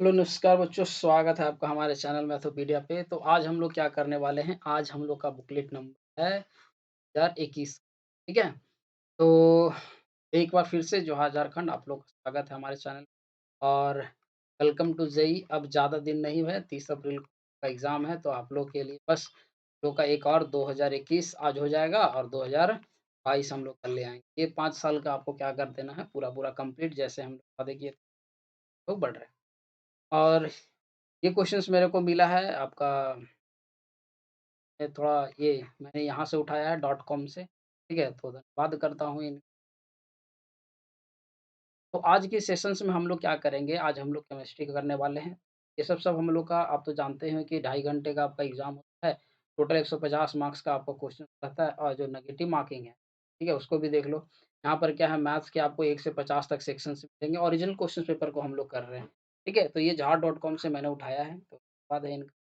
Hello नमस्कार बच्चों, स्वागत है आपका हमारे चैनल मैथोपीडिया पे। तो आज हम लोग क्या करने वाले हैं, आज हम लोग का बुकलेट नंबर है 2021। ठीक है? तो एक बार फिर से जोहार झारखंड, आप लोग का स्वागत है हमारे चैनल और वेलकम टू जेईई। अब ज़्यादा दिन नहीं हुए, 30 अप्रैल का एग्ज़ाम है, तो आप लोग के लिए बस हम लोग का एक और 2021 आज हो जाएगा और 2022 हम लोग कर ले आएँगे। ये 5 साल का आपको क्या कर देना है, पूरा-पूरा कंप्लीट, जैसे हम लोग वादे किए लोग बढ़ रहे हैं। और ये क्वेश्चंस मेरे को मिला है आपका, ये थोड़ा ये मैंने यहाँ से उठाया है डॉट कॉम से, ठीक है? तो धन्यवाद करता हूँ इन। तो आज के सेशंस में हम लोग क्या करेंगे, आज हम लोग केमिस्ट्री का करने वाले हैं। ये सब हम लोग का आप तो जानते हैं कि 2.5 घंटे का आपका एग्ज़ाम होता है। टोटल 150 मार्क्स का आपका क्वेश्चन रहता है और जो नेगेटिव मार्किंग है, ठीक है? उसको भी देख लो। यहाँ पर क्या है, मैथ्स के आपको 1 से 50 तक सेक्शंस मिलेंगे। ओरिजिनल क्वेश्चन पेपर को हम लोग कर रहे हैं, ठीक है? तो ये ज़ार डॉट कॉम से मैंने उठाया है, तो धन्यवाद है इनका।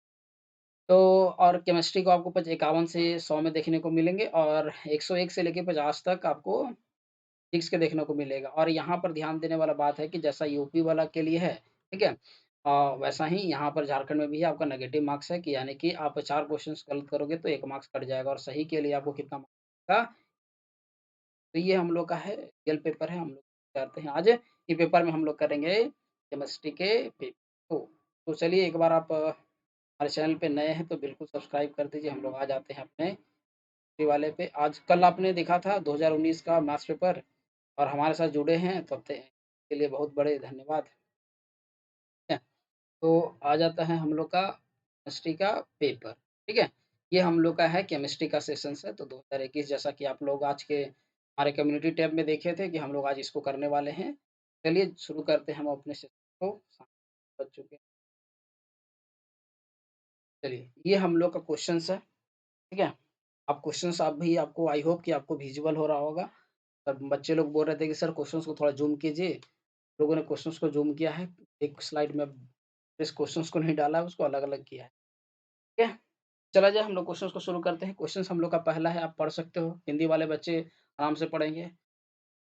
तो और केमिस्ट्री को आपको 51 से 100 में देखने को मिलेंगे और 101 से लेके 50 तक आपको फिज़िक्स के देखने को मिलेगा। और यहाँ पर ध्यान देने वाला बात है कि जैसा यूपी वाला के लिए है, ठीक है? वैसा ही यहाँ पर झारखंड में भी है, आपका नेगेटिव मार्क्स है कि यानी कि आप 4 क्वेश्चन्स गलत करोगे तो 1 मार्क्स कट जाएगा और सही के लिए आपको कितना मार्क्स का। तो ये हम लोग का है, रियल पेपर है, हम लोग करते हैं आज। ये पेपर में हम लोग करेंगे केमिस्ट्री के पेपर को। तो चलिए एक बार आप हमारे चैनल पे नए हैं तो बिल्कुल सब्सक्राइब कर दीजिए। हम लोग आ जाते हैं अपने हिस्ट्री वाले पे। आज कल आपने देखा था 2019 का मैथ्स पेपर और हमारे साथ जुड़े हैं, तो आपके के लिए बहुत बड़े धन्यवाद। ठीक है? तो आ जाता है हम लोग का केमिस्ट्री का पेपर, ठीक है? ये हम लोग का है केमिस्ट्री का सेशंस है, तो 2021 जैसा कि आप लोग आज के हमारे कम्युनिटी टैब में देखे थे कि हम लोग आज इसको करने वाले हैं। चलिए शुरू करते हैं हम अपने सेशन को। बज चुके हैं। चलिए, ये हम लोग का क्वेश्चंस है, ठीक है? आप क्वेश्चंस आप भी आपको आई होप कि आपको विज़ुअल हो रहा होगा। और बच्चे लोग बोल रहे थे कि सर क्वेश्चंस को थोड़ा ज़ूम कीजिए। लोगों ने क्वेश्चंस को ज़ूम किया है। एक स्लाइड में इस क्वेश्चंस को नहीं डाला है, उसको अलग-अलग किया है। ठीक है? चला जाए हम लोग क्वेश्चंस को शुरू करते हैं। क्वेश्चंस हम लोग का पहला है, आप पढ़ सकते हो। हिंदी वाले बच्चे आराम से पढ़ेंगे।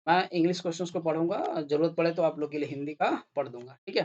मैं इंग्लिश क्वेश्चंस को पढ़ूँगा, ज़रूरत पड़े तो आप लोग के लिए हिंदी का पढ़ दूँगा। ठीक है?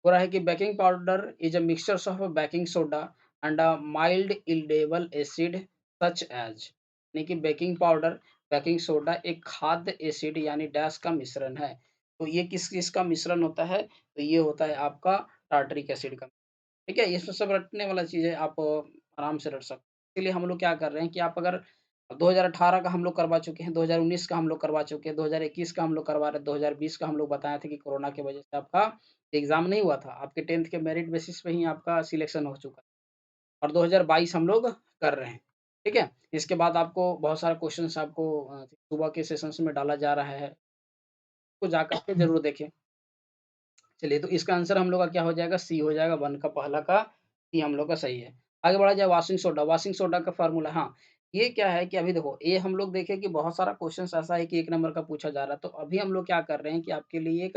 हो रहा है कि baking powder is a mixtures of baking soda and a mild yieldable acid such as. यानी कि बेकिंग पाउडर, बेकिंग सोडा एक खाद्य एसिड यानी डैश का मिश्रण है। तो ये किस-किस का मिश्रण होता है? तो ये होता है आपका टार्टरिक एसिड का। ठीक है? ये सब रटने वाला चीज़ है, आप आराम से रट सकते हो। इसीलिए हम लोग क्या कर रहे हैं कि आप अगर 2018 का हम लोग करवा चुके हैं, 2019 का हम लोग करवा चुके हैं, 2021 का हम लोग करवा रहे हैं, 2020 का हम लोग बताए थे कि कोरोना की वजह से आपका एग्ज़ाम नहीं हुआ था। आपके 10th के मेरिट बेसिस पे ही आपका सिलेक्शन हो चुका है और 2022 हम लोग कर रहे हैं। ठीक है? इसके बाद आपको बहुत सारा क्वेश्चन्स आपको सुबह के सेशंस में डाला जा रहा है, तो जाकर के ज़रूर देखें। चलिए, तो इसका आंसर हम लोग का क्या हो जाएगा? सी हो जाएगा, 1 का पहला का सी हम लोग का सही है। आगे बढ़ा जाए, वॉशिंग सोडा का फ़ॉर्मूला। हाँ, ये क्या है कि अभी देखो, ये हम लोग देखें कि बहुत सारा क्वेश्चन्स ऐसा है कि 1 नंबर का पूछा जा रहा है, तो अभी हम लोग क्या कर रहे हैं कि आपके लिए एक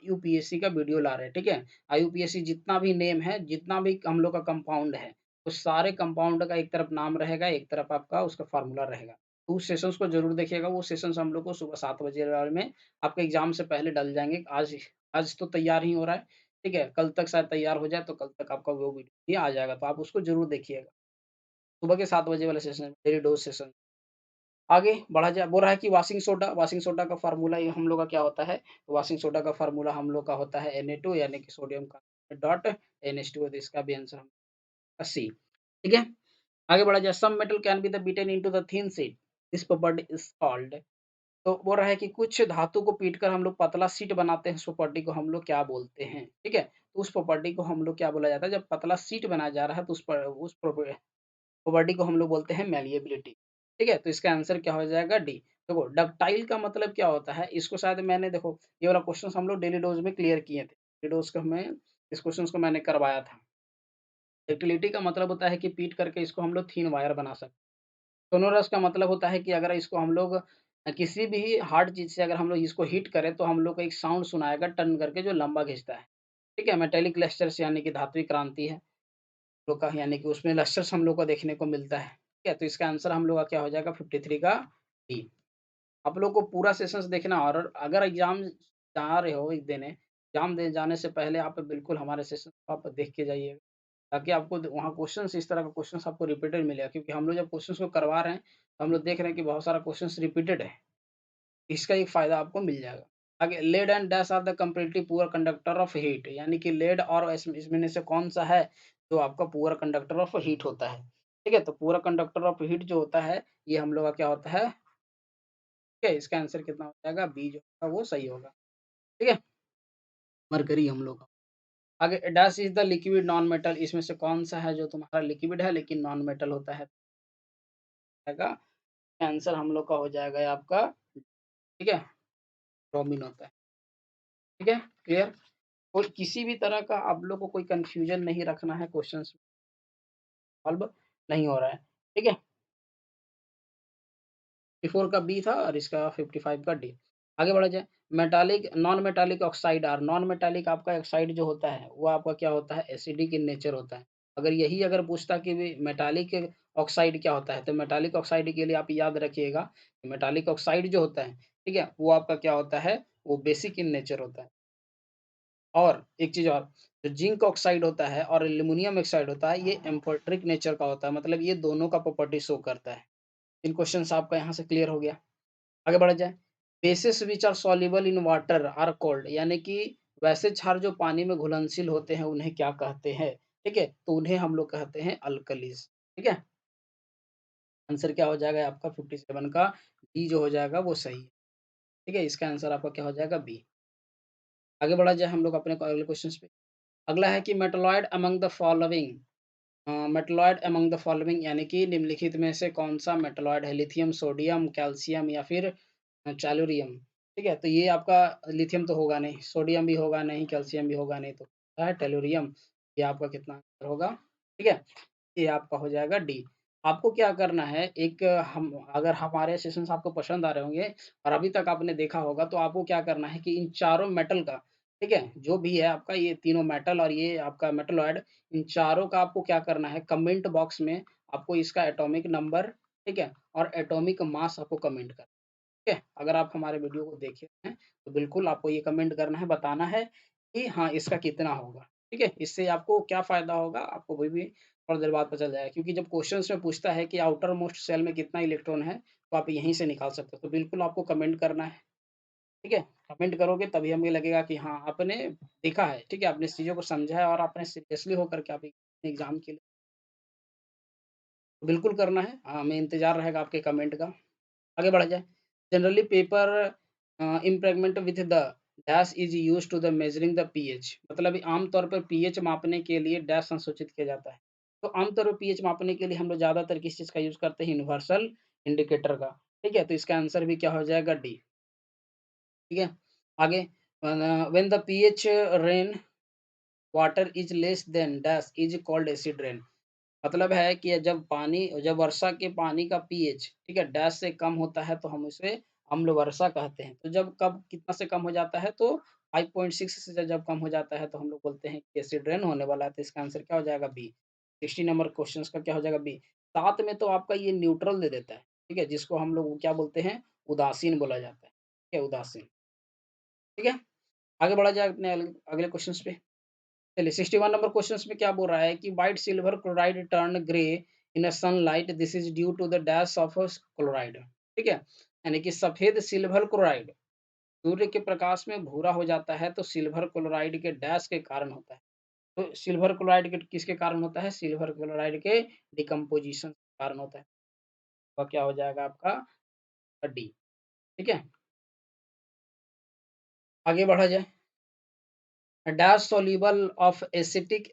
यूपीएससी का वीडियो ला रहे हैं, ठीक है? यूपीएससी जितना भी नेम है, जितना भी हम लोग का कंपाउंड है, उस सारे कंपाउंड का एक तरफ नाम रहेगा, एक तरफ आपका उसका फ़ॉर्मूला रहेगा। तो उस सेशंस को ज़रूर देखिएगा, वो सेशंस हम लोग को सुबह 7 बजे वाले में आपके एग्ज़ाम से पहले डल जाएँगे। आज तो तैयार ही हो रहा है, ठीक है? कल तक शायद तैयार हो जाए, तो कल तक आपका वो वीडियो भी आ जाएगा, तो आप उसको ज़रूर देखिएगा। सुबह के 7 बजे वाले सेशन, डेली डोज़ सेशन। आगे बढ़ा जाए, बोल रहा है कि वॉशिंग सोडा का फ़ॉर्मूला ये हम लोग का क्या होता है? वॉशिंग सोडा का फ़ॉर्मूला हम लोग का होता है Na2 यानी कि सोडियम कार्बोनेट डॉट NH2, तो इसका भी आंसर होगा सी, ठीक है? आगे बढ़ा जाए, some metal can be the beaten into the thin sheet, this property is called. तो बोल रहा है कि कुछ धातु को पीटकर हम लोग पतला शीट बनाते हैं, उस प्रॉपर्टी को हम लोग क्या बोलते हैं? ठीक है? तो उस प्रॉपर्टी को हम लोग क्या बोला जाता है, जब पतला शीट बनाया जा रहा है तो उस प्रॉपर्टी को हम लोग बोलते हैं मैलिएबिलिटी। ठीक है? तो इसका आंसर क्या हो जाएगा? डी। देखो, डक्टाइल का मतलब क्या होता है? इसको शायद मैंने देखो, ये वाला क्वेश्चन हम लोग डेली डोज़ में क्लियर किए थे। डेली डोज़ का हमें इस क्वेश्चन को मैंने करवाया था। डक्टिलिटी का मतलब होता है कि पीट करके इसको हम लोग थिन वायर बना सकते हैं। सोनोरस का मतलब होता है कि अगर इसको हम लोग किसी भी हार्ड चीज़ से अगर हम लोग इसको हिट करें, तो हम लोग को एक साउंड सुनाएगा टर्न करके, जो लंबा खींचता है। ठीक है? मेटालिक लस्टर्स यानी कि धात्विक क्रांति है, लोग का, यानी कि उसमें लस्टर्स हम लोग को देखने को मिलता है। ठीक है? तो इसका आंसर हम लोग का क्या हो जाएगा? 53 का डी। आप लोग को पूरा सेशंस देखना, और अगर एग्ज़ाम जा रहे हो देने, एग्ज़ाम देने जाने से पहले आप बिल्कुल हमारे सेशन को आप देख के जाइएगा, ताकि आपको द वहाँ क्वेश्चन्स इस तरह का क्वेश्चन्स आपको रिपीटेड मिलेगा क्योंकि हम लोग जब क्वेश्चन्स को करवा रहे हैं, तो हम लोग देख रहे हैं कि बहुत सारा क्वेश्चन्स रिपीटेड है। इसका एक फ़ायदा आपको मिल जाएगा। आगे lead and dash are the comparative poor conductor of heat यानी कि लेड और इसमें में से कौन-सा है जो आपका पुअर कंडक्टर ऑफ हीट होता है। ठीक है? तो पुअर कंडक्टर ऑफ हीट जो होता है, ये हम लोग का क्या होता है, ठीक है? इसका आंसर कितना हो जाएगा बी जो होगा वो सही होगा। ठीक है? मरकरी हम लोग का। आगे dash is the liquid non metal इसमें से कौन-सा है जो तुम्हारा लिक्विड है लेकिन नॉन मेटल होता है? जाएगा आंसर हम लोग का हो जाएगा ये आपका, ठीक है? ब्रोमीन होता है। ठीक है? क्लियर? और किसी भी तरह का आप लोग को कोई कन्फ्यूज़न नहीं रखना है क्वेश्चंस सॉल्व नहीं हो रहा है। ठीक है? 54 का बी था और इसका 55 का डी। आगे बढ़ा जाए, metallic non metallic oxide are non metallic आपका ऑक्साइड जो होता है, वो आपका क्या होता है एसिडिक इन नेचर होता है। अगर यही अगर पूछता कि भी मेटालिक ऑक्साइड क्या होता है, तो मेटालिक ऑक्साइड के लिए आप याद रखिएगा, मेटालिक ऑक्साइड जो होता है, ठीक है? वो आपका क्या होता है, वो बेसिक इन नेचर होता है। और एक चीज़ और, जो जिंक ऑक्साइड होता है और एल्यूमीनियम ऑक्साइड होता है, ये एम्फोटेरिक नेचर का होता है, मतलब ये दोनों का प्रॉपर्टी शो करता है। इन क्वेश्चन्स आपका यहाँ से क्लियर हो गया। आगे बढ़ा जाए, bases which are soluble in water are called यानी कि वैसे क्षार जो पानी में घुलनशील होते हैं, उन्हें क्या कहते हैं? ठीक है? तो उन्हें हम लोग कहते हैं अल्कलीज़। ठीक है? आंसर क्या हो जाएगा आपका 57 का डी जो हो जाएगा वो सही है। ठीक है? इसका आंसर आपका क्या हो जाएगा बी। आगे बढ़ा जाए हम लोग अपने अगले क्वेश्चन्स पे। अगला है कि metalloid among the following metalloid among the following यानी कि निम्नलिखित में से कौन-सा मेटलॉइड है? लिथियम, सोडियम, कैल्शियम या फिर टैलुरियम। ठीक है? तो ये आपका लिथियम तो होगा नहीं, सोडियम भी होगा नहीं, कैल्शियम भी होगा नहीं, तो क्या है टैलुरियम। ये आपका कितना आंसर होगा? ठीक है? ये आपका हो जाएगा डी। आपको क्या करना है, एक हम अगर हमारे सेशंस आपको पसंद आ रहे होंगे और अभी तक आपने देखा होगा, तो आपको क्या करना है कि इन चारों मेटल का, ठीक है? जो भी है आपका ये तीनों मेटल और ये आपका मेटलॉइड, इन चारों का आपको क्या करना है, कमेंट बॉक्स में आपको इसका एटॉमिक नंबर, ठीक है? और एटॉमिक मास आपको कमेंट करना है। ठीक है? अगर आप हमारे वीडियो को देखे हैं, तो बिल्कुल आपको ये कमेंट करना है, बताना है कि हाँ, इसका कितना होगा। ठीक है? इससे आपको क्या फ़ायदा होगा, आपको वही भी थोड़ी देर बाद पता चल जाएगा क्योंकि जब क्वेश्चन्स में पूछता है कि आउटर मोस्ट शेल में कितना इलेक्ट्रॉन है, तो आप यहीं से निकाल सकते हो। तो बिल्कुल आपको कमेंट करना है, ठीक है? कमेंट करोगे तभी हमें लगेगा कि हाँ, आपने देखा है, ठीक है? आपने इस चीज़ों को समझा है और आपने सीरियसली होकर के आप एग्ज़ाम के लिए बिल्कुल करना है। हमें इंतज़ार रहेगा आपके कमेंट का। आगे बढ़ा जाए। Generally paper impregnated with the dash is used to the measuring the pH मतलब आम तौर पर पीएच मापने के लिए डैश संसूचित किया जाता है। तो आम तौर पर पीएच मापने के लिए हम लोग ज़्यादातर किस चीज़ का यूज़ करते हैं? यूनिवर्सल इंडिकेटर का। ठीक है? तो इसका आंसर भी क्या हो जाएगा? डी। ठीक है? आगे when the pH rain water is less than dash is called acid rain मतलब है कि जब वर्षा के पानी का पीएच, ठीक है, डैश से कम होता है तो हम उसे अम्ल वर्षा कहते हैं। तो जब कब कितना से कम हो जाता है तो 5.6 से जब कम हो जाता है तो हम लोग बोलते हैं कि एसिड रेन होने वाला है। तो इसका आंसर क्या हो जाएगा? बी। 60 नंबर क्वेश्चंस का क्या हो जाएगा? बी। साथ में तो आपका ये न्यूट्रल दे देता है, ठीक है, जिसको हम लोग क्या बोलते हैं? उदासीन बोला जाता है। ठीक है, उदासीन। ठीक है? आगे बढ़ा जाए अपने अगले क्वेश्चंस पे। चलिए 61 नंबर क्वेश्चंस में क्या बोल रहा है कि white silver chloride turn grey in a sunlight this is due to the dash of chloride ठीक है यानी कि सफेद सिल्वर क्लोराइड सूर्य के प्रकाश में भूरा हो जाता है तो सिल्वर क्लोराइड के डैश के कारण होता है तो सिल्वर क्लोराइड के किसके कारण होता है सिल्वर क्लोराइड के डिकम्पोजिशन के कारण होता है तो क्या हो जाएगा आपका डी ठीक है आगे बढ़ा जाए dash soluble of acetic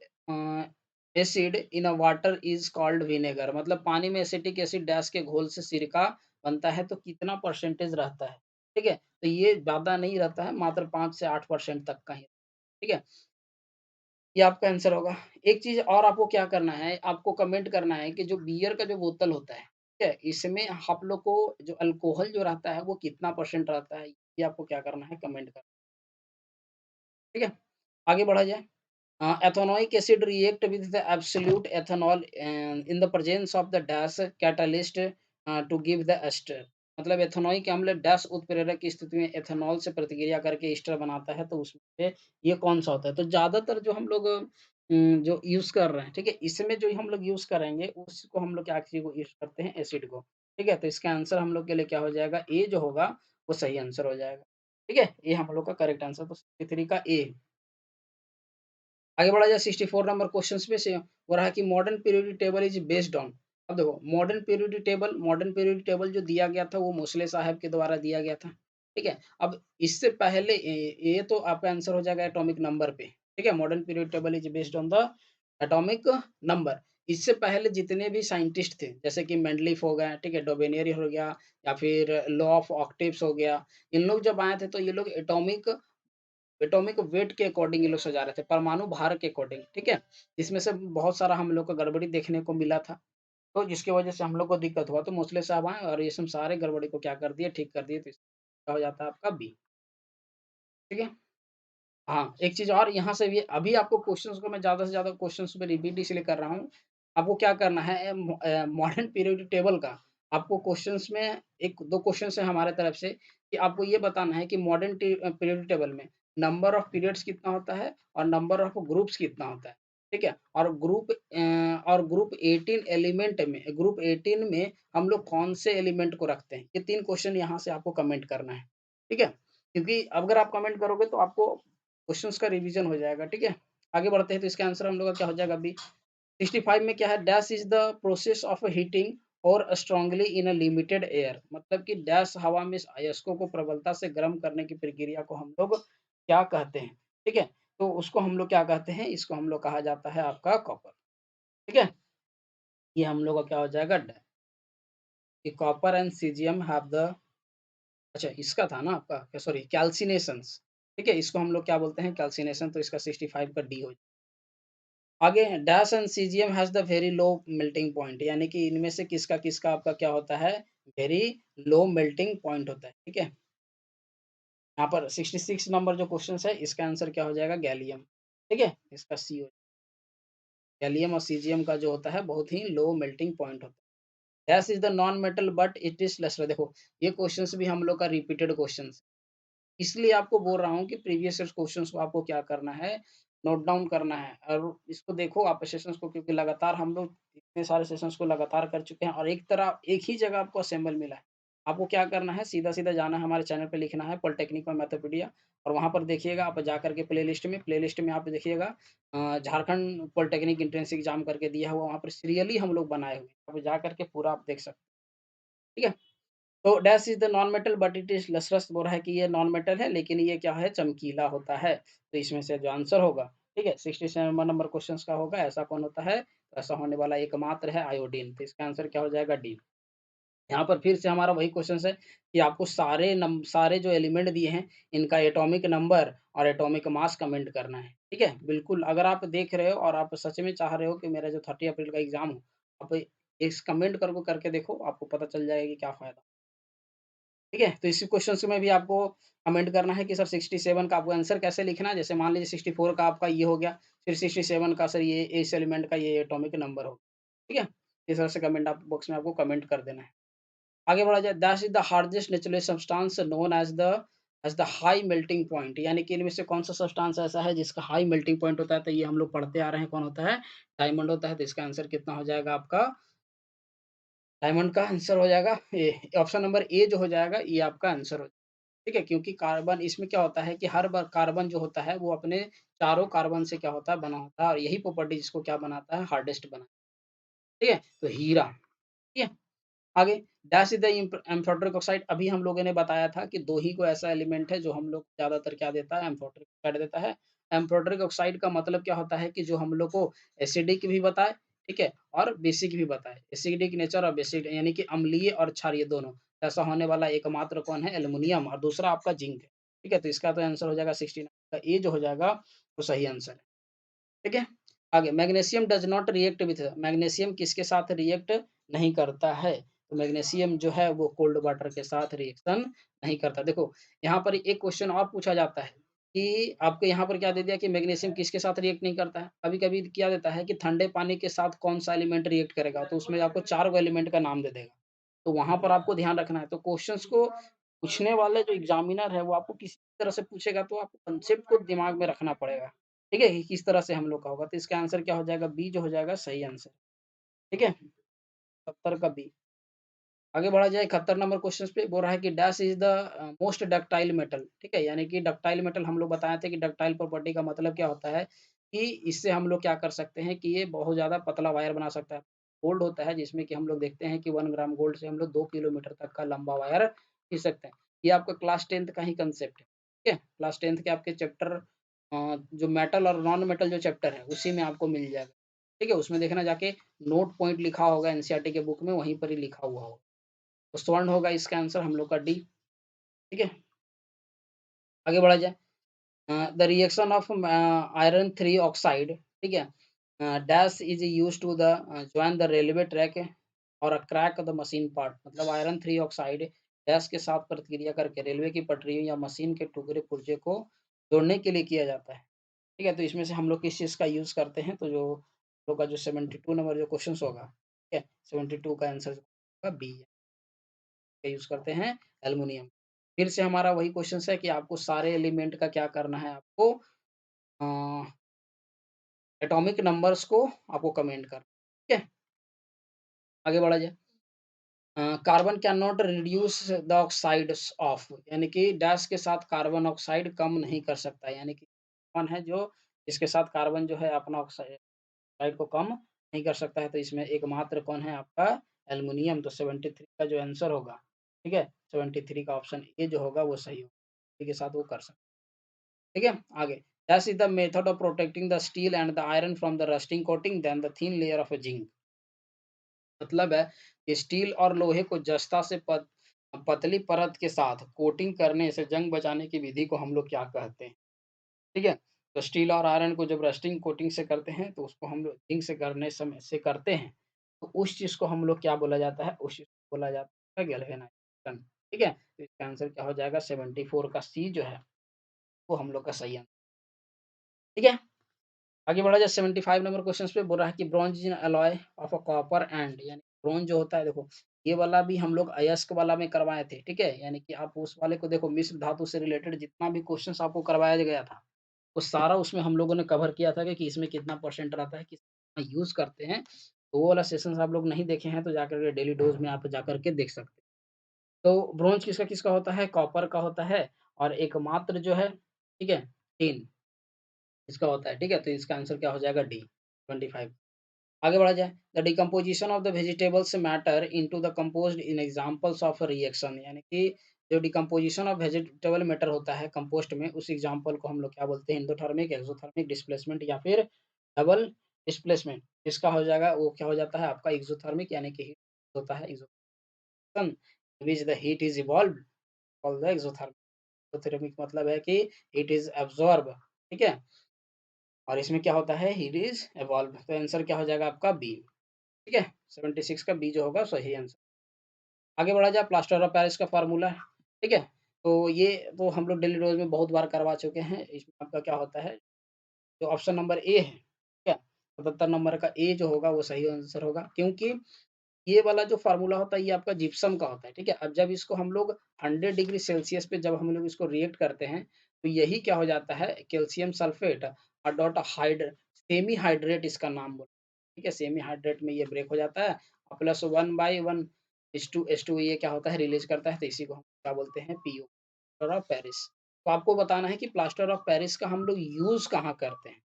acid in a water is called vinegar मतलब पानी में एसिटिक एसिड डैश के घोल से सिरका बनता है तो कितना परसेंटेज रहता है ठीक है तो ये ज़्यादा नहीं रहता है मात्र 5 से 8% तक का ही ठीक है ये आपका आंसर होगा एक चीज़ और आपको क्या करना है आपको कमेंट करना है कि जो बियर का जो बोतल होता है ठीक है इसमें आप लोग को जो अल्कोहल जो रहता है वो कितना परसेंट रहता है ये आपको क्या करना है कमेंट करना ठीक है आगे बढ़ा जाए ethanoic acid react with the absolute ethanol in the presence of the dash catalyst to give the ester. मतलब एथेनोइक अम्ल डैश उत्प्रेरक की स्थिति में एथेनॉल से प्रतिक्रिया करके एस्टर बनाता है, तो उसमें से ये कौन-सा होता है? तो ज़्यादातर जो हम लोग जो यूज़ कर रहे हैं, ठीक है? इसमें जो हम लोग यूज़ करेंगे, उसको हम लोग क्या चीज़ को यूज़ करते हैं? एसिड को, ठीक है? तो इसका आंसर हम लोग के लिए क्या हो जाएगा? ए जो होगा, वो सही आंसर हो जाएगा, ठीक है? ये हम लोग का करेक्ट आंसर तो 63 का ए। आगे बढ़ा जाए 64 नंबर क्वेश्चंस पे से हो रहा है कि modern periodic table is based on. अब देखो मॉडर्न पीरियोडिक टेबल जो दिया गया था वो मोसले साहब के द्वारा दिया गया था, ठीक है? अब इससे पहले ये तो आपका आंसर हो जाएगा एटॉमिक नंबर पे, ठीक है? Modern periodic table is based on the atomic number. इससे पहले जितने भी साइंटिस्ट थे, जैसे कि मेंडलीफ हो गए, ठीक है? डोबेनियर हो गया या फिर लॉ ऑफ ऑक्टेव्स हो गया, इन लोग जब आए थे तो ये लोग एटॉमिक वेट के अकॉर्डिंग ये लोग सजा रहे थे, परमाणु भार के अकॉर्डिंग, ठीक है? इसमें से बहुत सारा हम लोग को गड़बड़ी देखने को मिला था, तो जिसकी वजह से हम लोग को दिक्कत हुआ, तो मोस्ले साहब आए और ये सब सारे गड़बड़ी को क्या कर दिए, ठीक कर दिए, तो इसका हो जाता है आपका बी, ठीक है? हाँ, एक चीज़ और यहाँ से भी अभी आपको क्वेश्चन्स को मैं ज़्यादा से ज़्यादा क्वेश्चन्स पे रिपीट इसलिए कर रहा हूँ, आपको क्या करना है मॉडर्न पीरियोडिक टेबल का आपको क्वेश्चन्स में 1-2 क्वेश्चन्स है हमारे तरफ से कि आपको ये बताना है कि पीरियोडिक टेबल में नंबर ऑफ पीरियड्स कितना होता है और नंबर ऑफ ग्रुप्स कितना होता है, ठीक है? और ग्रुप 18 में हम लोग कौन से एलिमेंट को रखते हैं? ये 3 क्वेश्चन यहाँ से आपको कमेंट करना है, ठीक है? क्योंकि अगर आप कमेंट करोगे तो आपको क्वेश्चंस का रिवीजन हो जाएगा, ठीक है? आगे बढ़ते हैं तो इसका आंसर हम लोग का क्या हो जाएगा अभी 65 में क्या है dash is the process of heating और strongly in a limited air मतलब कि डैश हवा में अयस्कों को प्रबलता से गर्म करने की प्रक्रिया को हम लोग क्या कहते हैं, ठीक है? तो उसको हम लोग क्या कहते हैं, इसको हम लोग कहा जाता है आपका कॉपर, ठीक है? ये हम लोग का क्या हो जाएगा ड कि copper and caesium have the अच्छा इसका था ना आपका सॉरी कैल्सिनेशंस, ठीक है? इसको हम लोग क्या बोलते हैं कैल्सिनेशन तो इसका 65 का डी हो आगे dash and caesium has the very low melting point यानी कि इनमें से किसका आपका क्या होता है वेरी लो मेल्टिंग पॉइंट होता है, ठीक है? यहाँ पर 66 नंबर जो क्वेश्चन है इसका आंसर क्या हो जाएगा गैलियम, ठीक है? इसका सी हो गैलियम और सीजियम का जो होता है बहुत ही लो मेल्टिंग पॉइंट होता है। Dash is the non metal but it is laser देखो ये क्वेश्चंस भी हम लोग का रिपीटेड क्वेश्चंस इसलिए आपको बोल रहा हूँ कि प्रीवियस ईयर क्वेश्चंस को आपको क्या करना है, नोट डाउन करना है और इसको देखो आप सेशंस को क्योंकि लगातार हम लोग इतने सारे सेशंस को लगातार कर चुके हैं और एक ही जगह आपको असेंबल मिला है। आपको क्या करना है, सीधा-सीधा जाना है हमारे चैनल पे लिखना है पॉलिटेक्निक में मैथमेटिडिया और वहाँ पर देखिएगा आप जाकर के प्लेलिस्ट में आप देखिएगा झारखंड पॉलिटेक्निक एंट्रेंस एग्ज़ाम करके दिया हुआ वहाँ पर सीरियली हम लोग बनाए हुए हैं। आप जा कर के पूरा आप देख सकते हैं, ठीक है? तो dash is the non metal but it is lustrous बोल रहा है कि ये नॉन मेटल है लेकिन ये क्या है चमकीला होता है। तो इसमें से जो आंसर होगा, ठीक है? 67 नंबर क्वेश्चन्स का होगा ऐसा कौन होता है? तो ऐसा होने वाला एकमात्र है आयोडीन। तो इसका आंसर क्या हो जाएगा डी। यहाँ पर फिर से हमारा वही क्वेश्चन्स है कि आपको सारे जो एलिमेंट दिए हैं इनका एटॉमिक नंबर और एटॉमिक मास कमेंट करना है। ठीक है? बिल्कुल अगर आप देख रहे हो और आप सच में चाह रहे हो कि मेरा जो 30 अप्रैल का एग्ज़ाम हो, आप इस कमेंट करके देखो, आपको पता चल जाएगा कि क्या फ़ायदा। ठीक है? तो इसी क्वेश्चन्स में भी आपको कमेंट करना है कि सर 67 का आपको आंसर कैसे लिखना है? जैसे मान लीजिए 64 का आपका ये हो गया, फिर 67 का सर ये इस एलिमेंट का ये एटॉमिक नंबर हो, ठीक है? इस तरह से कमेंट आप बॉक्स में आपको कमेंट कर देना है। आगे बढ़ा जाए that is the hardest natural substance known as the high melting point यानी कि इनमें से कौन-सा सब्सटेंस ऐसा है जिसका हाई मेल्टिंग पॉइंट होता है? तो ये हम लोग पढ़ते आ रहे हैं कौन होता है? डायमंड होता है, तो इसका आंसर कितना हो जाएगा आपका डायमंड का आंसर हो जाएगा ए ऑप्शन नंबर ए जो हो जाएगा ये आपका आंसर हो ठीक है? क्योंकि कार्बन इसमें क्या होता है कि हर बार कार्बन जो होता है वो अपने चारों कार्बन से क्या होता है बना होता है और यही प्रॉपर्टी इसको क्या बनाता है हार्डेस्ट बना ठीक है? तो हीरा, ठीक है? आगे dash is the amphoteric oxide अभी हम लोगों ने बताया था कि 2 ही को ऐसा एलिमेंट है जो हम लोग ज़्यादातर क्या देता है एम्फोटेरिक ऑक्साइड देता है। एम्फोटेरिक ऑक्साइड का मतलब क्या होता है कि जो हम लोग को एसिडिक भी बताए, ठीक है? और बेसिक भी बताए। एसिडिक नेचर और बेसिक यानी कि अम्लीय और क्षारीय दोनों। ऐसा होने वाला एकमात्र कौन है एल्युमिनियम और दूसरा आपका जिंक है। ठीक है? तो इसका तो आंसर हो जाएगा 69 का ए जो हो जाएगा वो सही आंसर है। ठीक है? आगे magnesium does not react with magnesium किसके साथ रिएक्ट नहीं करता है? तो मैग्नीशियम जो है वो कोल्ड वाटर के साथ रिएक्शन नहीं करता। देखो, यहाँ पर एक क्वेश्चन और पूछा जाता है कि आपको यहाँ पर क्या दे दिया कि मैग्नीशियम किसके साथ रिएक्ट नहीं करता है? कभी-कभी क्या देता है कि ठंडे पानी के साथ कौन-सा एलिमेंट रिएक्ट करेगा? तो उसमें आपको 4 गो एलिमेंट का नाम दे देगा। तो वहाँ पर आपको ध्यान रखना है। तो क्वेश्चंस को पूछने वाले जो एग्ज़ामिनर है वो आपको किसी तरह से पूछेगा तो आपको कंसेप्ट को दिमाग में रखना पड़ेगा। ठीक है? कि किस तरह से हम लोग का होगा। तो इसका आंसर क्या हो जाएगा? बी जो हो जाएगा सही आंसर। ठीक है? 70 का बी। आगे बढ़ा जाए 71 नंबर क्वेश्चन पे बोल रहा है कि dash is the most ductile metal, ठीक है? यानी कि डक्टाइल मेटल हम लोग बताए थे कि डक्टाइल प्रॉपर्टी का मतलब क्या होता है कि इससे हम लोग क्या कर सकते हैं कि ये बहुत ज़्यादा पतला वायर बना सकता है। गोल्ड होता है जिसमें कि हम लोग देखते हैं कि 1 ग्राम गोल्ड से हम लोग 2 किलोमीटर तक का लंबा वायर खींच सकते हैं। ये आपका क्लास 10th का ही कांसेप्ट है, ठीक है? क्लास 10th के आपके चैप्टर जो मेटल और नॉन मेटल जो चैप्टर है उसी में आपको मिल जाएगा, ठीक है? उसमें देखना जाके नोट पॉइंट लिखा होगा एनसीईआरटी के बुक में वहीं पर ही लिखा हुआ होगा। तो स्वर्ण होगा इसका आंसर हम लोग का डी, ठीक है? आगे बढ़ा जाए the reaction of iron 3 oxide, ठीक है? Dash is used to the join the railway track और क्रैक द मशीन पार्ट, मतलब आयरन 3 ऑक्साइड डैश के साथ प्रतिक्रिया करके रेलवे की पटरियों या मशीन के टुकड़े पुर्जे को जोड़ने के लिए किया जाता है, ठीक है? तो इसमें से हम लोग किस चीज़ का यूज़ करते हैं? तो जो हम लोग का जो 72 नंबर जो क्वेश्चंस होगा, ठीक है? 72 का आंसर जो होगा बी है। का यूज़ करते हैं एल्युमिनियम। फिर से हमारा वही क्वेश्चन है कि आपको सारे एलिमेंट का क्या करना है आपको अ, एटॉमिक नंबर्स को आपको कमेंट करना है, ठीक है? आगे बढ़ा जाए carbon can not reduce the oxides of, यानी कि डैश के साथ कार्बन ऑक्साइड कम नहीं कर सकता, यानी कि कौन है जो इसके साथ कार्बन जो है अपना ऑक्साइड को कम नहीं कर सकता है, तो इसमें एकमात्र कौन है आपका एल्युमिनियम। तो 73 का जो आंसर होगा, ठीक है? 73 का ऑप्शन ए जो होगा वो सही होगा। इसी के साथ वो कर सकते हैं, ठीक है? आगे that is the method of protecting the steel and the iron from the rusting coating then the thin layer of zinc, मतलब है कि स्टील और लोहे को जस्ता से पतली परत के साथ कोटिंग करने से जंग बचाने की विधि को हम लोग क्या कहते हैं, ठीक है? तो स्टील और आयरन को जब रस्टिंग कोटिंग से करते हैं तो उसको हम लोग जिंक से करने समय से करते हैं, तो उस चीज़ को हम लोग क्या बोला जाता है? उस चीज़ को बोला जाता है गैल्वेनाइजेशन, ठीक है? तो इसका आंसर क्या हो जाएगा? 74 का सी जो है वो हम लोग का सही आंसर, ठीक है? आगे बढ़ा जाए 75 नंबर क्वेश्चन पे बोल रहा है कि bronze is an alloy of a copper and, यानी ब्रॉन्ज जो होता है देखो ये वाला भी हम लोग अयस्क वाला में करवाए थे, ठीक है? यानी कि आप उस वाले को देखो मिश्र धातु से रिलेटेड जितना भी क्वेश्चंस आपको करवाया गया था वो सारा उसमें हम लोगों ने कवर किया था कि इसमें कितना परसेंट रहता है, कितना यूज करते हैं। तो वो वाला सेशंस आप लोग नहीं देखे हैं तो जाकर के डेली डोज में आप जाकर के देख सकते हैं। तो ब्रॉन्ज किसका किसका होता है? कॉपर का होता है और एकमात्र जो है, ठीक है, टिन इसका होता है, ठीक है? तो इसका आंसर क्या हो जाएगा? डी 25। आगे बढ़ा जाए the decomposition of the vegetables matter into the composed in examples of reaction, यानी कि जो डिकम्पोजिशन ऑफ वेजिटेबल मैटर होता है कंपोस्ट में उस एग्जांपल को हम लोग क्या बोलते हैं? एंडोथर्मिक, एक्सोथर्मिक डिस्प्लेसमेंट या फिर डबल डिस्प्लेसमेंट। इसका हो जाएगा वो क्या हो जाता है आपका एक्सोथर्मिक, यानी कि हीट होता है exothermic which the heat is evolved called the exothermic. Exothermic मतलब है कि हीट इज एब्जॉर्ब, ठीक है? और इसमें क्या होता है? Heat is evolve. तो आंसर क्या हो जाएगा आपका बी, ठीक है? 76 का बी जो होगा सही आंसर। आगे बढ़ा जाए प्लास्टर ऑफ पेरिस का फ़ॉर्मूला, ठीक है? तो ये तो हम लोग डेली डोज़ में बहुत बार करवा चुके हैं। इसमें आपका क्या होता है, जो ऑप्शन नंबर ए है, ठीक है? 77 नंबर का ए जो होगा वो सही आंसर होगा क्योंकि ये वाला जो फ़ॉर्मूला होता है ये आपका जिप्सम का होता है, ठीक है? अब जब इसको हम लोग 100 डिग्री सेल्सियस पे जब हम लोग इसको रिएक्ट करते हैं, तो यही क्या हो जाता है calcium sulphate dot semi hydrate इसका नाम बोला, ठीक है? सेमी हाइड्रेट में ये ब्रेक हो जाता है और प्लस 1/1 H2 ये क्या होता है रिलीज़ करता है, तो इसी को हम क्या बोलते हैं? PO, plaster of Paris. तो आपको बताना है कि प्लास्टर ऑफ पेरिस का हम लोग यूज़ कहाँ करते हैं?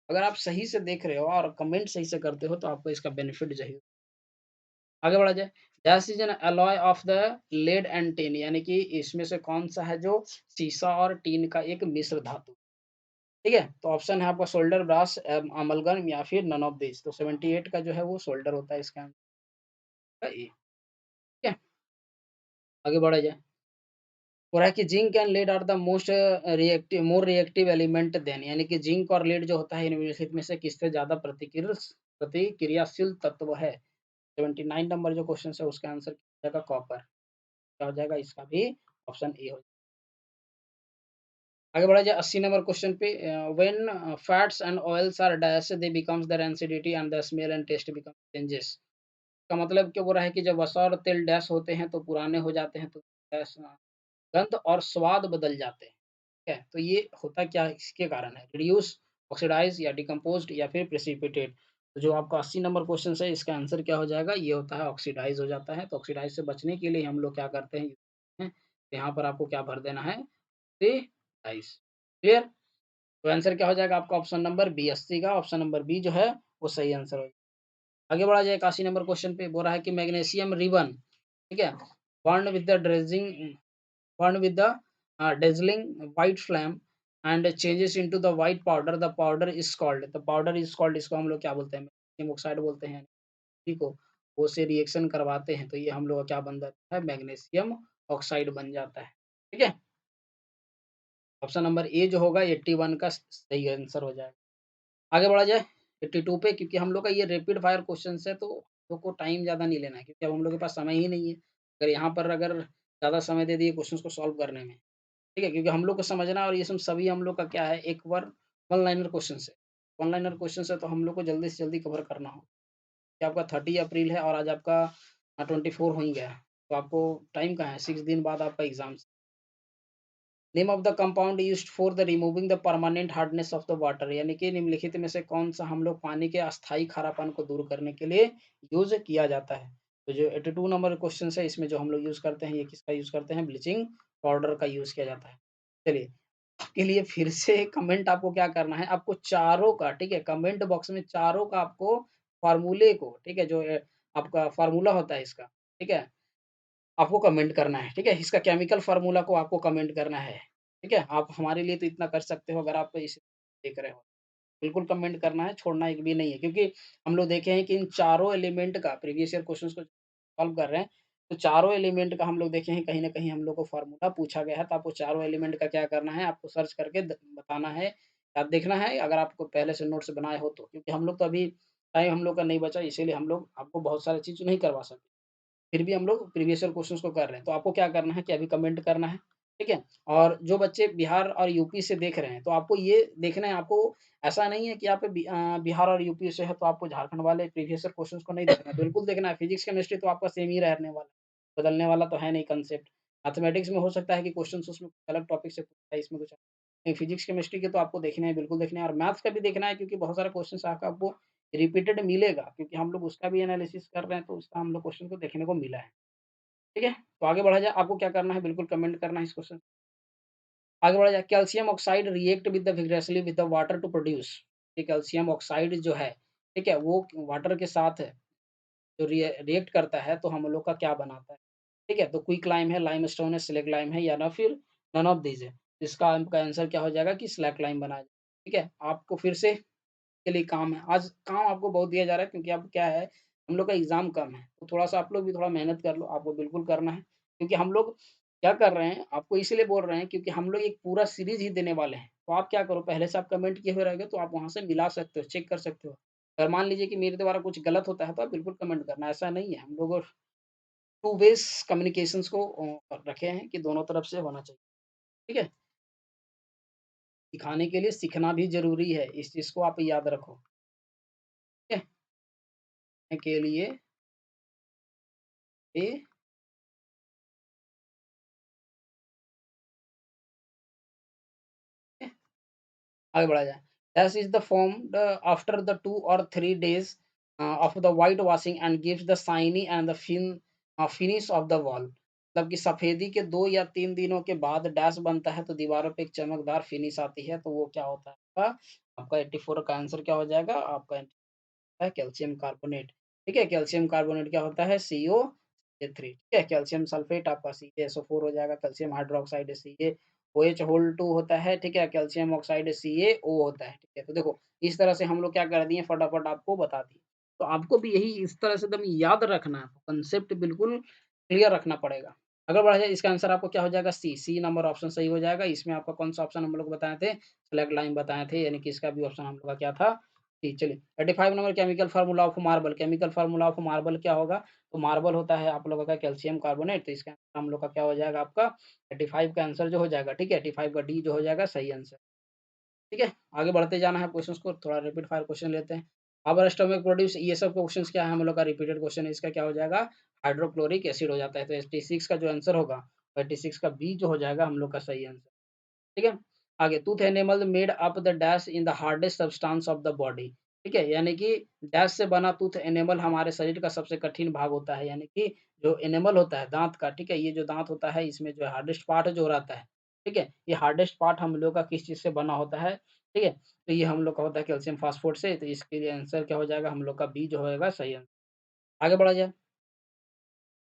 अगर आप सही से देख रहे हो और कमेंट सही से करते हो तो आपको इसका बेनिफिट ज़ही आगे बढ़ा जाए dash is an alloy of the lead and tin, यानी कि इसमें से कौन सा है जो सीसा और टीन का एक मिश्र धातु, ठीक है? तो ऑप्शन है आपका सोल्डर ब्रास अमलगन या फिर नन ऑफ दिस। तो 78 का जो है वो सोल्डर होता है इसका आंसर ए, ठीक है? आगे बढ़ा जाए हो रहा है कि zinc and lead are the most reactive more reactive element than, यानी कि जिंक और लेड जो होता है निम्नलिखित में से किससे ज्यादा प्रतिक्रियाशील तत्व है? 79 नंबर जो क्वेश्चन है उसका आंसर क्या हो जाएगा? कॉपर। क्या हो जाएगा इसका भी? ऑप्शन ए हो। आगे बढ़ा जाए 80 नंबर क्वेश्चन पे when fats and oils are dash they becomes their acidity and the smell and taste become changes, इसका मतलब क्या हो रहा है कि जब वसा और तेल डैश होते हैं तो पुराने हो जाते हैं तो डैश गंध और स्वाद बदल जाते हैं, ठीक है? तो ये होता क्या है इसके कारण है, रिड्यूस, ऑक्सीडाइज़ या डिकम्पोज़्ड या फिर प्रेसिपिटेट। तो जो आपका 80 नंबर क्वेश्चन है इसका आंसर क्या हो जाएगा? ये होता है ऑक्सीडाइज़ हो जाता है, तो ऑक्सीडाइज़ से बचने के लिए हम लोग क्या करते हैं, यहाँ पर आपको क्या भर देना है, ऑक्सीडाइज़, क्लियर? तो आंसर क्या हो जाएगा आपका ऑप्शन नंबर बी 80 का ऑप्शन नंबर बी जो है वो सही आंसर हो। आगे बढ़ा जाए 81 नंबर क्वेश्चन पे बोल रहा है कि मैग्नीशियम रिबन, ठीक है? Burned with the dredging burned with the dazzling white flame and changes into the white powder. The powder is called इसको हम लोग क्या बोलते हैं? मैग्नीशियम ऑक्साइड बोलते हैं। ठीक हो, वो से रिएक्शन करवाते हैं तो ये हम लोग का क्या बन जाता है? मैग्नीशियम ऑक्साइड बन जाता है। ठीक है? ऑप्शन नंबर ए जो होगा 81 का सही आंसर हो जाएगा। आगे बढ़ा जाए 82 पे क्योंकि हम लोग का ये रैपिड फायर क्वेश्चन्स है तो हम लोग को टाइम ज़्यादा नहीं लेना है क्योंकि अब हम लोग के पास समय ही नहीं है। अगर ज़्यादा समय दे दिए क्वेश्चन्स को सॉल्व करने में, ठीक है? क्योंकि हम लोग को समझना और ये सब सभी हम लोग का क्या है एक बार वन लाइनर क्वेश्चन्स है। वन लाइनर क्वेश्चन्स है तो हम लोग को जल्दी से जल्दी कवर करना हो। कि आपका 30 अप्रैल है और आज आपका 24 हो ही गया। तो आपको टाइम कहाँ है? 6 दिन बाद आपका exam name of the compound used for the removing the permanent hardness of the water यानी कि निम्नलिखित में से कौन-सा हम लोग पानी के अस्थायी खारापन को दूर करने के लिए यूज़ किया जाता है। तो जो 82 नंबर क्वेश्चन है इसमें जो हम लोग यूज़ करते हैं ये किसका यूज़ करते हैं? ब्लीचिंग पाउडर का यूज़ किया जाता है। चलिए, इसके लिए फिर से कमेंट आपको क्या करना है? आपको चारों का ठीक है? कमेंट बॉक्स में चारों का आपको फ़ॉर्मूले को ठीक है? जो आपका फ़ॉर्मूला होता है इसका, ठीक है? आपको कमेंट करना है, ठीक है? इसका केमिकल फ़ॉर्मूला को आपको कमेंट करना है, ठीक है? आप हमारे लिए तो इतना कर सकते हो अगर आप इसे देख रहे हो। बिल्कुल कमेंट करना है, छोड़ना एक भी नहीं है क्योंकि हम लोग देखे हैं कि इन चारों एलिमेंट का प्रीवियस ईयर क्वेश्चन्स को सॉल्व कर रहे हैं, तो चारों एलिमेंट का हम लोग देखे हैं कहीं न कहीं हम लोग को फ़ॉर्मूला पूछा गया है, तो आपको चारों एलिमेंट का क्या करना है, आपको सर्च करके द बताना है, या देखना है अगर आपको पहले से नोट्स बनाए हो तो। क्योंकि हम लोग तो अभी टाइम हम लोग का नहीं बचा इसीलिए हम लोग आपको बहुत सारी चीज़ नहीं करवा सकते। फिर भी हम लोग प्रीवियस ईयर क्वेश्चंस को कर रहे हैं। तो आपको क्या करना है कि अभी कमेंट करना है, ठीक है? और जो बच्चे बिहार और यूपी से देख रहे हैं, तो आपको ये देखना है आपको ऐसा नहीं है कि आप बिहार और यूपी से है तो आपको झारखंड वाले प्रीवियस ईयर क्वेश्चंस को नहीं देखना है। बिल्कुल देखना है, फिजिक्स, केमिस्ट्री तो आपका सेम ही रहने वाला है, बदलने वाला तो है नहीं कांसेप्ट। मैथमेटिक्स में हो सकता है कि क्वेश्चन्स उसमें अलग टॉपिक से पूछा है, इसमें कुछ नहीं, फिजिक्स, केमिस्ट्री के तो आपको देखने हैं, बिल्कुल देखने हैं और मैथ्स का भी देखना है क्योंकि बहुत सारे क्वेश्चन्स आपको रिपीटेड मिलेगा क्योंकि हम लोग उसका भी एनालिसिस कर रहे हैं, तो उसका हम लोग क्वेश्चन को देखने को मिला है। ठीक है? तो आगे बढ़ा जाए, आपको क्या करना है बिल्कुल कमेंट करना है इस क्वेश्चन आगे बढ़ा जाए calcium oxide react with the vigorously with the water to produce ये कैल्शियम ऑक्साइड जो है, ठीक है? वो वाटर के साथ जो रिएक्ट करता है तो हम लोग का क्या बनाता है, ठीक है? तो क्विकलाइम है, लाइमस्टोन है, स्लैग लाइम है या ना फिर नन ऑफ दीज़ है। इसका आपका आंसर क्या हो जाएगा कि स्लैग लाइम बनाया जाए, ठीक है? आपको फिर से के लिए काम है। आज काम आपको बहुत दिया जा रहा है क्योंकि अब क्या है, हम लोग का एग्ज़ाम कम है, तो थोड़ा-सा आप लोग भी थोड़ा मेहनत कर लो, आपको बिल्कुल करना है। क्योंकि हम लोग क्या कर रहे हैं, आपको इसीलिए बोल रहे हैं क्योंकि हम लोग एक पूरा सीरीज़ ही देने वाले हैं। तो आप क्या करो, पहले से आप कमेंट किए हुए रहेंगे, तो आप वहाँ से मिला सकते हो, चेक कर सकते हो। अगर मान लीजिए कि मेरे द्वारा कुछ गलत होता है, तो आप बिल्कुल कमेंट करना, ऐसा नहीं है। हम लोग टू वेज़ कम्युनिकेशंस को रखे हैं कि दोनों तरफ से होना चाहिए, ठीक है? सिखाने के लिए सीखना भी ज़रूरी है, इस चीज़ को आप याद रखो, ठीक है? के लिए ये आगे बढ़ा जाए। Dash is the formed after the 2 or 3 days of the white washing and gives the shiny and the finish of the wall। मतलब कि सफेदी के 2 या 3 दिनों के बाद डैश बनता है तो दीवारों पे एक चमकदार फिनिश आती है, तो वो क्या होता है आपका 84 का आंसर क्या हो जाएगा? आपका है कैल्शियम कार्बोनेट, ठीक है? कैल्शियम कार्बोनेट क्या होता है? CuO3 ठीक है? कैल्शियम सल्फेट आपका CaSO4 हो जाएगा, कैल्शियम हाइड्रॉक्साइड CaOH होल 2 होता है, ठीक है? कैल्शियम ऑक्साइड CaO होता है, ठीक है? तो देखो, इस तरह से हम लोग क्या कर दिए फटाफट आपको बता दिए। तो आपको भी यही इस तरह से एकदम याद रखना है, कांसेप्ट बिल्कुल क्लियर रखना पड़ेगा। अगर बढ़ा जाए इसका आंसर आपको क्या हो जाएगा? सी नंबर ऑप्शन सही हो जाएगा। इसमें आपका कौन-सा ऑप्शन हम लोग बताए थे? स्लैग लाइन बताए थे, यानी कि इसका भी ऑप्शन हम लोग का क्या था? जी, चलिए 85 number chemical formula of marble chemical formula of marble क्या होगा? तो मार्बल होता है आप लोगों का कैल्शियम कार्बोनेट, तो इसका हम लोग का क्या हो जाएगा आपका 85 का आंसर जो हो जाएगा, ठीक है? 85 का डी जो हो जाएगा सही आंसर, ठीक है? आगे बढ़ते जाना है क्वेश्चंस को, थोड़ा रैपिड फायर क्वेश्चन लेते हैं। अवर स्टमक प्रोड्यूस, ये सब क्वेश्चंस क्या है हम लोग का रिपीटेड क्वेश्चन है, इसका क्या हो जाएगा हाइड्रोक्लोरिक एसिड हो जाता है। तो 86 का जो आंसर होगा 86 का बी जो हो जाएगा हम लोग का सही आंसर। ठीक है? आगे tooth animal made up the dash in the hardest substance of the body. ठीक है? यानी कि डैश से बना टूथ एनिमल हमारे शरीर का सबसे कठिन भाग होता है, यानी कि जो एनिमल होता है दाँत का, ठीक है? ये जो दाँत होता है इसमें जो हार्डेस्ट पार्ट जो रहता है, ठीक है? ये हार्डेस्ट पार्ट हम लोग का किस चीज़ से बना होता है, ठीक है? तो ये हम लोग का होता है कैल्शियम फास्फोरेट से, तो इसके लिए आंसर क्या हो जाएगा हम लोग का बी जो होएगा सही आंसर। आगे बढ़ा जाए।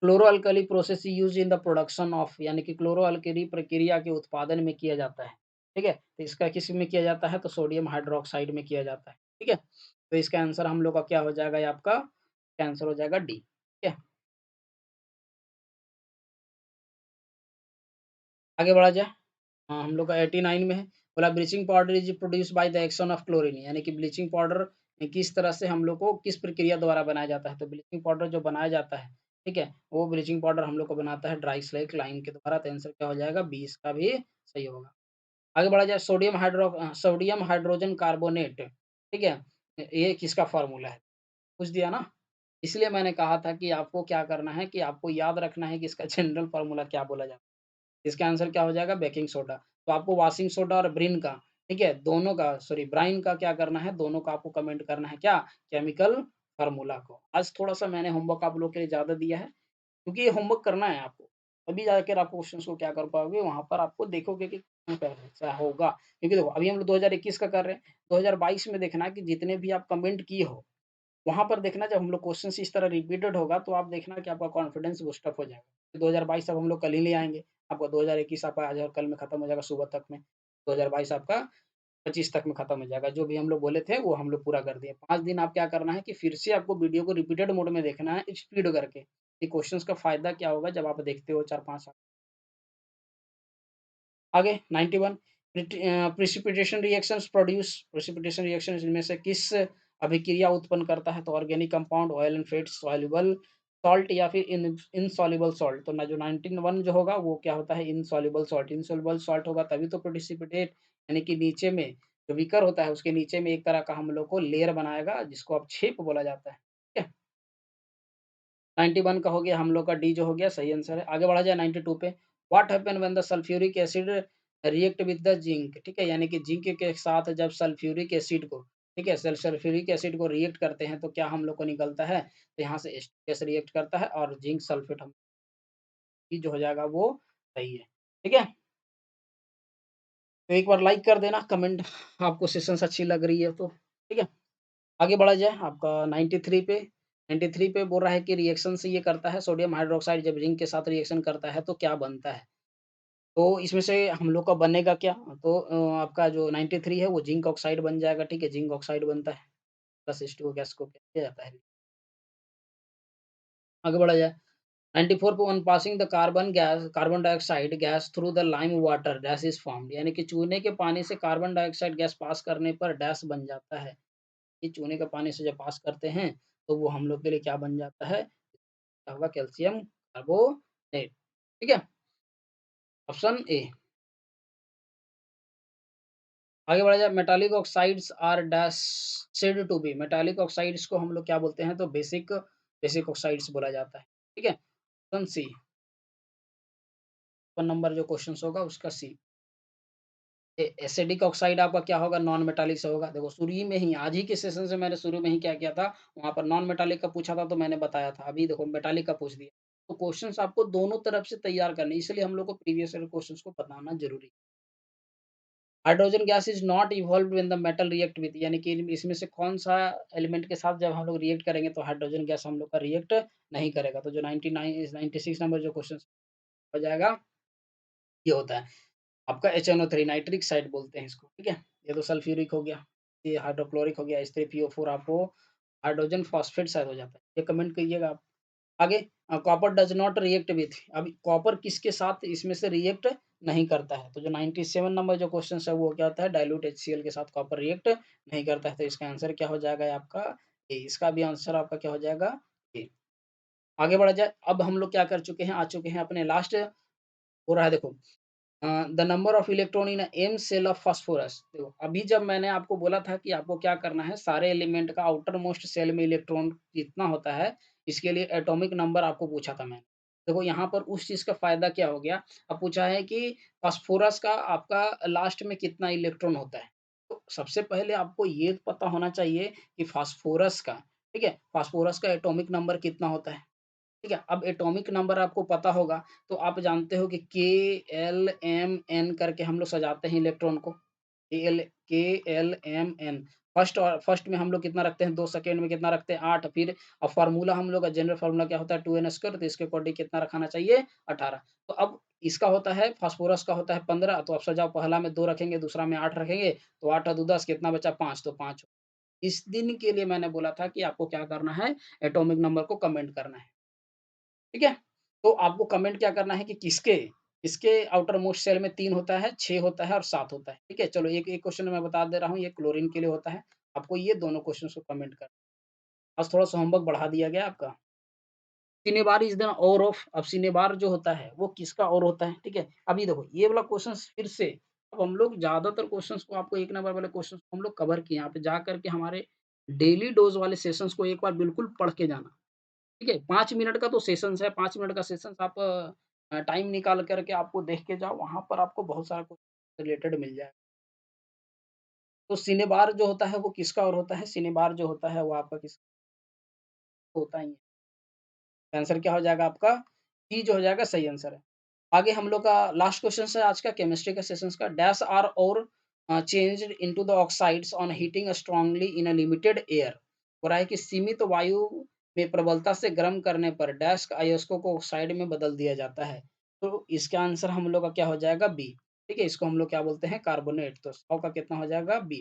Chloro alkali process used in the production of, यानी कि क्लोरो अल्कली प्रक्रिया के उत्पादन में किया जाता है। ठीक है? तो इसका किस में किया जाता है? तो सोडियम हाइड्रॉक्साइड में किया जाता है। ठीक है? तो इसका आंसर हम लोग का क्या हो जाएगा ये आपका? इसका आंसर हो जाएगा डी। ठीक है? आगे बढ़ा जाए। हाँ, हम लोग का 89 में है। बोला bleaching powder is produced by the action of chlorine, यानी कि ब्लीचिंग पाउडर किस तरह से हम लोग को किस प्रक्रिया द्वारा बनाया जाता है? तो ब्लीचिंग पाउडर जो बनाया जाता है, ठीक है? वो ब्लीचिंग पाउडर हम लोग को बनाता है ड्राई स्लेट लाइम के द्वारा, तो आंसर क्या हो जाएगा? बी इसका भी सही होगा। आगे बढ़ा जाए। सोडियम हाइड्रोजन कार्बोनेट, ठीक है? ये किसका फ़ॉर्मूला है? पूछ दिया ना? इसलिए मैंने कहा था कि आपको क्या करना है कि आपको याद रखना है कि इसका जनरल फ़ॉर्मूला क्या बोला जाता है। इसका आंसर क्या हो जाएगा? Baking soda. तो आपको वॉशिंग सोडा और ब्रिन का, ठीक है? दोनों का सॉरी ब्राइन का क्या करना है? दोनों का आपको कमेंट करना है क्या? केमिकल फ़ॉर्मूला को। आज थोड़ा-सा मैंने होमवर्क आप लोग के लिए ज़्यादा दिया है। क्योंकि ये होमवर्क करना है आपको, तभी जाकर आप क्वेश्चन्स को क्या कर पाओगे, वहाँ पर आपको देखोगे कि कैसा होगा। क्योंकि देखो अभी हम लोग 2021 का कर रहे हैं, 2022 में देखना कि जितने भी आप कमेंट किए हो, वहाँ पर देखना जब हम लोग क्वेश्चन्स इस तरह रिपीटेड होगा तो आप देखना कि आपका कॉन्फिडेंस बूस्ट अप हो जाएगा। 2022 अब हम लोग कल ही ले आएँगे, आपका 2021 आपका आज और कल में खत्म हो जाएगा सुबह तक में, 2022 आपका 25 तक में खत्म हो जाएगा। जो भी हम लोग बोले थे वो हम लोग पूरा कर दिए। 5 दिन आप क्या करना है कि फिर से आपको वीडियो को रिपीटेड मोड में देखना है स्पीड करके, कि क्वेश्चन्स का फ़ायदा क्या होगा जब आप देखते हो 4-5 आगे 91 precipitation reactions produce, precipitation reaction इनमें से किस अभिक्रिया उत्पन्न करता है? तो organic compound, oil and fats, soluble salt या फिर इनसॉल्युबल सॉल्ट। तो ना जो 91 जो होगा वो क्या होता है? Insoluble salt. इनसॉल्युबल सॉल्ट होगा तभी तो प्रिसिपिटेट, यानी कि नीचे में जो बीकर होता है उसके नीचे में एक तरह का हम लोग को लेयर बनाएगा जिसको अब छेप बोला जाता है। ठीक है? 91 का हो गया हम लोग का डी जो हो गया सही आंसर है। आगे बढ़ा जाए 92 पे। What happen when the sulphuric acid react with the zinc, ठीक है? यानी कि जिंक के साथ जब सल्फ्यूरिक एसिड को, ठीक है? सल्फ्यूरिक एसिड को रिएक्ट करते हैं तो क्या हम लोग को निकलता है? तो यहाँ से एच रिएक्ट करता है और जिंक सल्फेट हम की जो हो जाएगा वो सही है। ठीक है? तो एक बार लाइक कर देना, कमेंट आपको सेशंस अच्छी लग रही है तो, ठीक है? आगे बढ़ा जाए आपका 93 पे। 93 पे बोल रहा है कि रिएक्शन से ये करता है सोडियम हाइड्रॉक्साइड जब जिंक के साथ रिएक्शन करता है तो क्या बनता है? तो इसमें से हम लोग का बनेगा क्या? तो आपका जो 93 है वो जिंक ऑक्साइड बन जाएगा, ठीक है? जिंक ऑक्साइड बनता है, प्लस H2O गैस को क्या किया जाता है? आगे बढ़ा जाए। 94 पे on passing the carbon dioxide gas through the lime water dash is formed, यानी कि चूने के पानी से कार्बन डाइऑक्साइड गैस पास करने पर डैश बन जाता है। ये चूने के पानी से जब पास करते हैं, तो वो हम लोग के लिए क्या बन जाता है? क्या होगा? Calcium carbonate. ठीक है? Option A. आगे बढ़ा जाए। Metallic oxides are dash said to be, metallic oxides को हम लोग क्या बोलते हैं? तो बेसिक बेसिक ऑक्साइड्स बोला जाता है। ठीक है? Option C. 1 नंबर जो क्वेश्चन होगा उसका सी। एसिडिक ऑक्साइड आपका क्या होगा? नॉन मेटालिक से होगा। देखो शुरू ही में ही आज ही के सेशन से मैंने शुरू में ही क्या किया था, वहाँ पर नॉन मेटालिक का पूछा था तो मैंने बताया था। अभी देखो मेटालिक का पूछ दिया। तो क्वेश्चंस आपको दोनों तरफ से तैयार करने हैं, इसलिए हम लोग को प्रीवियस ईयर क्वेश्चंस को बताना ज़रूरी है। Hydrogen gas is not evolved when the metal react with, यानी कि इसमें से कौन-सा एलिमेंट के साथ जब हम लोग रिएक्ट करेंगे तो हाइड्रोजन गैस हम लोग का रिएक्ट नहीं करेगा। तो जो 96 नंबर जो क्वेश्चन हो जाएगा, ये होता है। आपका HNO3 नाइट्रिक साइड बोलते हैं इसको, ठीक है? ये तो सल्फ्यूरिक हो गया, ये हाइड्रोक्लोरिक हो गया, H3PO4 आपको हाइड्रोजन फॉस्फेट शायद हो जाता है। ये कमेंट कीजिएगा आप। आगे copper does not react with, अब कॉपर किसके साथ इसमें से रिएक्ट नहीं करता है? तो जो 97 नंबर जो क्वेश्चन है वो क्या होता है? डाइल्यूट HCl के साथ कॉपर रिएक्ट नहीं करता है, तो इसका आंसर क्या हो जाएगा आपका? ए। इसका भी आंसर आपका क्या हो जाएगा? ए। आगे बढ़ा जाए। अब हम लोग क्या कर चुके हैं, आ चुके हैं अपने लास्ट हो रहा है देखो the number of electron in M shell of phosphorus. देखो, अभी जब मैंने आपको बोला था कि आपको क्या करना है, सारे एलिमेंट का आउटर मोस्ट सेल में इलेक्ट्रॉन कितना होता है, इसके लिए एटॉमिक नंबर आपको पूछा था मैंने। देखो यहाँ पर उस चीज़ का फ़ायदा क्या हो गया, अब पूछा है कि फास्फोरस का आपका लास्ट में कितना इलेक्ट्रॉन होता है। तो सबसे पहले आपको ये पता होना चाहिए कि फास्फोरस का, ठीक है, फास्फोरस का एटॉमिक नंबर कितना होता है। ठीक है? अब एटॉमिक नंबर आपको पता होगा, तो आप जानते हो कि के, एल, एम, एन करके हम लोग सजाते हैं इलेक्ट्रॉन को। के, एल, एम, एन। फर्स्ट में हम लोग कितना रखते हैं, 2 सेकंड में कितना रखते हैं, 8। फिर अब फ़ॉर्मूला हम लोग का जनरल फ़ॉर्मूला क्या होता है, 2n स्क्वायर, तो इसके अकॉर्डिंग कितना रखाना चाहिए, 18। तो अब इसका होता है, फास्फोरस का होता है 15, तो आप सजाओ, पहला में 2 रखेंगे, दूसरा में 8 रखेंगे, तो 8 और 2 10, कितना बचा, 5, तो 5। इस दिन के लिए मैंने बोला था कि आपको क्या करना है, एटॉमिक नंबर को कमेंट करना है। ठीक है? तो आपको कमेंट क्या करना है कि किसके आउटर मोस्ट शेल में 3 होता है, 6 होता है और 7 होता है। ठीक है? चलो एक एक क्वेश्चन मैं बता दे रहा हूँ, ये क्लोरीन के लिए होता है। आपको ये दोनों क्वेश्चन्स को कमेंट करना है। आज थोड़ा-सा होमवर्क बढ़ा दिया गया आपका। सिनेबार इज़ द और ऑफ, अब सिनेबार जो होता है, वो किसका और होता है, ठीक है? अभी देखो ये वाला क्वेश्चन्स फिर से, अब हम लोग ज़्यादातर क्वेश्चन्स को, आपको 1 नंबर वाले क्वेश्चन्स को हम लोग कवर किए हैं। आप जा कर के हमारे डेली डोज़ वाले सेशंस को एक बार बिल्कुल पढ़ के जाना। ठीक है? 5 मिनट का तो सेशंस है, 5 मिनट का सेशंस आप टाइम निकाल कर के आपको देख के जाओ, वहाँ पर आपको बहुत सारा कुछ रिलेटेड मिल जाएगा। तो सिनेबार जो होता है वो किसका और होता है? सिनेबार जो होता है वो आपका किसका होता ही है। आंसर क्या हो जाएगा आपका? सी जो हो जाएगा सही आंसर है। आगे हम लोग का लास्ट क्वेश्चन है आज का, केमिस्ट्री का सेशंस का। डैश आर और changed into the oxides on heating strongly in a limited air. हो रहा है कि सीमित वायु में प्रबलता से गर्म करने पर डैश का अयस्कों को ऑक्साइड में बदल दिया जाता है। तो इसका आंसर हम लोग का क्या हो जाएगा, बी। ठीक है, इसको हम लोग क्या बोलते हैं, कार्बोनेट। तो 100 का कितना हो जाएगा, बी।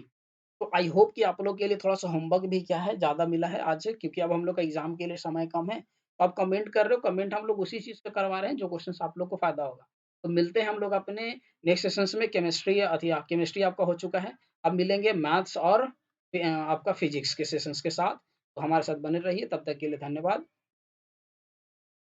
तो आई होप कि आप लोग के लिए थोड़ा-सा होमवर्क भी क्या है, ज़्यादा मिला है आज से, क्योंकि अब हम लोग का एग्ज़ाम के लिए समय कम है। तो आप कमेंट कर रहे हो, कमेंट हम लोग उसी चीज़ पे करवा रहे हैं जो क्वेश्चन्स आप लोग को फ़ायदा होगा। तो मिलते हैं हम लोग अपने नेक्स्ट सेशंस में। केमिस्ट्री आपका हो चुका है। अब मिलेंगे मैथ्स और आपका फिज़िक्स के सेशंस के साथ। तो हमारे साथ बने रहिए, तब तक के लिए धन्यवाद।